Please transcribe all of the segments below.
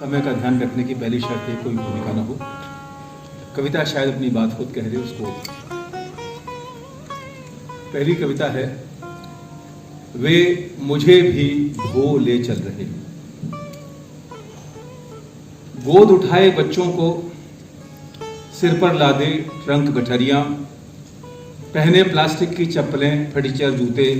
समय का ध्यान रखने की पहली शर्त है कोई भूमिका न हो। कविता शायद अपनी बात खुद कह रहे उसको। पहली कविता है, वे मुझे भी धो ले चल रहे। गोद उठाए बच्चों को, सिर पर लादे ट्रंक गठरियां, पहने प्लास्टिक की चप्पलें फटीचर जूते,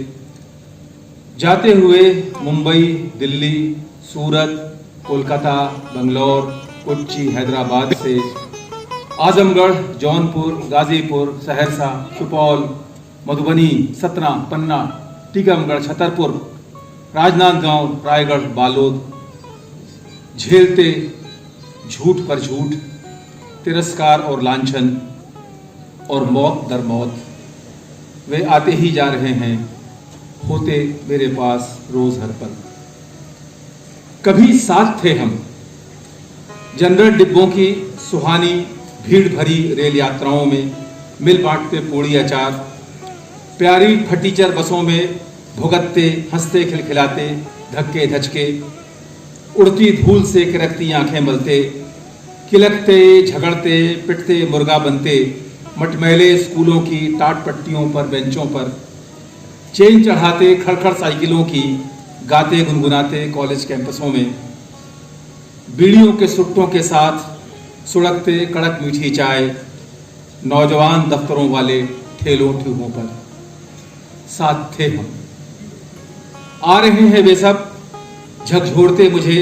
जाते हुए मुंबई, दिल्ली, सूरत, कोलकाता, बंगलौर, कोच्चि, हैदराबाद से आजमगढ़, जौनपुर, गाजीपुर, सहरसा, सुपौल, मधुबनी, सतना, पन्ना, टीकमगढ़, छतरपुर, राजनांदगांव, रायगढ़, बालोद, झेलते झूठ पर झूठ, तिरस्कार और लांछन और मौत दर मौत, वे आते ही जा रहे हैं, होते मेरे पास रोज हर पल। कभी साथ थे हम जनरल डिब्बों की सुहानी भीड़ भरी रेल यात्राओं में, मिल बांटते पूड़ी अचार, प्यारी फटीचर बसों में भुगतते हंसते खिलखिलाते धक्के धचके, उड़ती धूल से किरकती आंखें मलते, किलकते झगड़ते पिटते मुर्गा बनते, मटमैले स्कूलों की टाट पट्टियों पर बेंचों पर, चेन चढ़ाते खड़खड़ साइकिलों की, गाते गुनगुनाते कॉलेज कैंपसों में, बीड़ियों के सुट्टों के साथ सुड़कते कड़क मीठी चाय, नौजवान दफ्तरों वाले ठेलों ठूहों पर। साथ थे हम। आ रहे हैं वे सब, झकझोरते मुझे,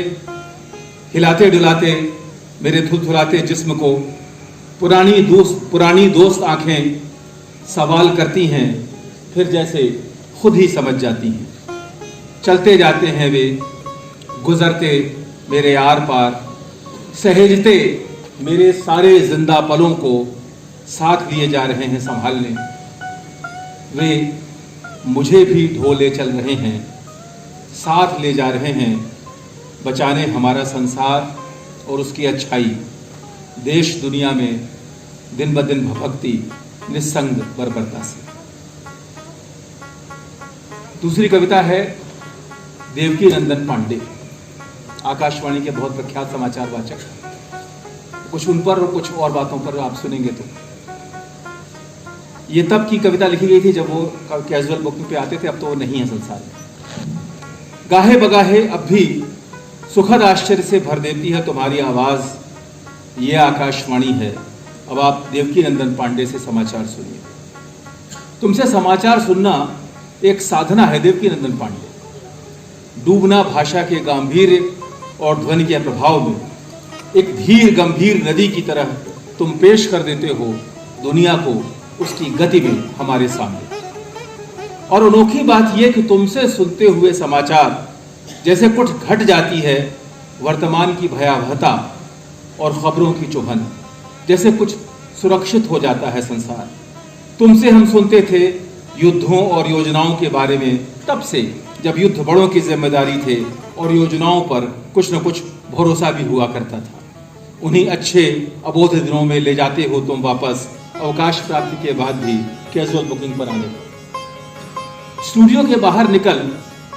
हिलाते डुलाते मेरे थुथुराते जिस्म को। पुरानी दोस्त आंखें सवाल करती हैं, फिर जैसे खुद ही समझ जाती हैं। चलते जाते हैं वे, गुजरते मेरे आर पार, सहेजते मेरे सारे जिंदा पलों को, साथ लिए जा रहे हैं संभालने। वे मुझे भी ढो ले चल रहे हैं, साथ ले जा रहे हैं बचाने हमारा संसार और उसकी अच्छाई। देश दुनिया में दिन ब दिन भभकती निस्संग बर्बरता से। दूसरी कविता है देवकी नंदन पांडे, आकाशवाणी के बहुत प्रख्यात समाचार वाचक। कुछ उन पर और कुछ और बातों पर आप सुनेंगे। तो ये तब की कविता लिखी गई थी जब वो कैजुअल बुक पे आते थे, अब तो वो नहीं है संसार में। गाहे बगाहे अब भी सुखद आश्चर्य से भर देती है तुम्हारी आवाज, ये आकाशवाणी है। अब आप देवकी नंदन पांडे से समाचार सुनिए। तुमसे समाचार सुनना एक साधना है देवकी नंदन पांडे। डूबना भाषा के गांभीर्य और ध्वनि के प्रभाव में एक धीर गंभीर नदी की तरह तुम पेश कर देते हो दुनिया को उसकी गति में हमारे सामने। और अनोखी बात यह कि तुमसे सुनते हुए समाचार जैसे कुछ घट जाती है वर्तमान की भयावहता और खबरों की चुभन, जैसे कुछ सुरक्षित हो जाता है संसार। तुमसे हम सुनते थे युद्धों और योजनाओं के बारे में तब से जब युद्ध बड़ों की जिम्मेदारी थे और योजनाओं पर कुछ न कुछ भरोसा भी हुआ करता था। उन्हीं अच्छे अबोध दिनों में ले जाते हो तुम वापस, अवकाश प्राप्ति के बाद भी कैजुअल बुकिंग पर आने पर। स्टूडियो के बाहर निकल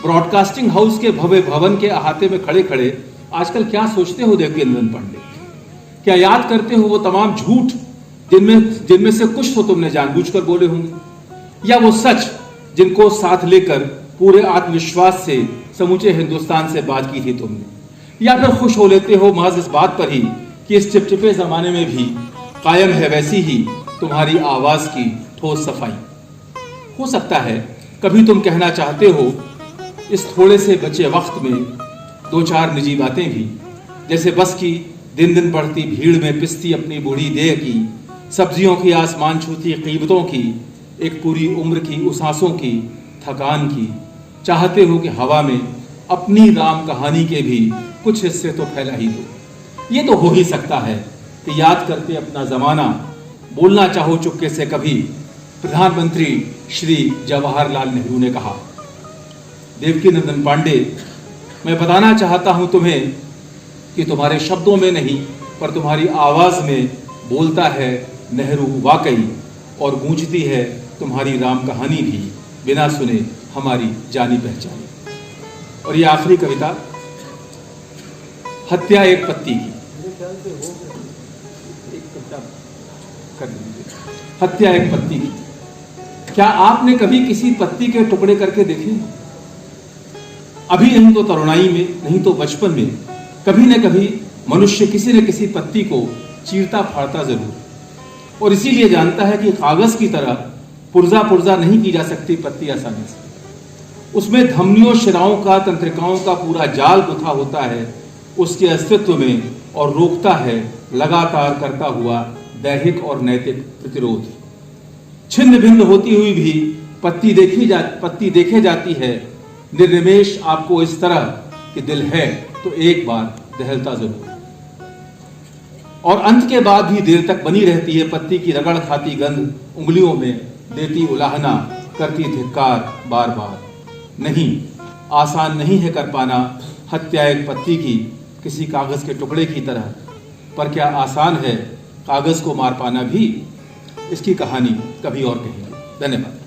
ब्रॉडकास्टिंग हाउस के भव्य भवन के अहाते में खड़े खड़े आजकल क्या सोचते हो देवकी नंदन पांडे? क्या याद करते हो वो तमाम झूठ जिनमें से कुछ तो तुमने जानबूझकर बोले होंगे, या वो सच जिनको साथ लेकर पूरे आत्मविश्वास से समूचे हिंदुस्तान से बात की थी तुमने? या फिर खुश हो लेते हो महज इस बात पर ही कि इस चिपचिपे जमाने में भी कायम है वैसी ही तुम्हारी आवाज की ठोस सफाई? हो सकता है कभी तुम कहना चाहते हो इस थोड़े से बचे वक्त में दो चार निजी बातें भी, जैसे बस की दिन दिन बढ़ती भीड़ में पिसती अपनी बूढ़ी देह की, सब्जियों की आसमान छूती कीमतों की, एक पूरी उम्र की उसासों की, थकान की। चाहते हो कि हवा में अपनी राम कहानी के भी कुछ हिस्से तो फैला ही दो। ये तो हो ही सकता है कि याद करते अपना जमाना बोलना चाहो चुपके से कभी, प्रधानमंत्री श्री जवाहरलाल नेहरू ने कहा। देवकी नंदन पांडे, मैं बताना चाहता हूं तुम्हें कि तुम्हारे शब्दों में नहीं पर तुम्हारी आवाज में बोलता है नेहरू वाकई, और गूंजती है तुम्हारी राम कहानी भी बिना सुने हमारी जानी पहचानी। और ये आखिरी कविता, हत्या एक पत्ती की, हत्या एक पत्ती की। क्या आपने कभी किसी पत्ती के टुकड़े करके देखे? अभी नहीं तो तरुणाई में, नहीं तो बचपन में, कभी न कभी मनुष्य किसी न किसी पत्ती को चीरता फाड़ता जरूर, और इसीलिए जानता है कि कागज की तरह पुर्जा पुर्जा नहीं की जा सकती पत्ती आसानी से। उसमें धमनियों, शिराओं का, तंत्रिकाओं का पूरा जाल गुथा होता है उसके अस्तित्व में, और रोकता है लगातार करता हुआ दैहिक और नैतिक प्रतिरोध। छिन्न भिन्न होती हुई भी पत्ती देखे जाती है निर्निमेष आपको इस तरह कि दिल है तो एक बार दहलता जरूर, और अंत के बाद भी देर तक बनी रहती है पत्ती की रगड़ खाती गंध, उंगलियों में देती उलाहना, करती धिक्कार बार बार। नहीं, आसान नहीं है कर पाना हत्या एक पत्ती की किसी कागज के टुकड़े की तरह, पर क्या आसान है कागज को मार पाना भी? इसकी कहानी कभी और कहेंगे। धन्यवाद।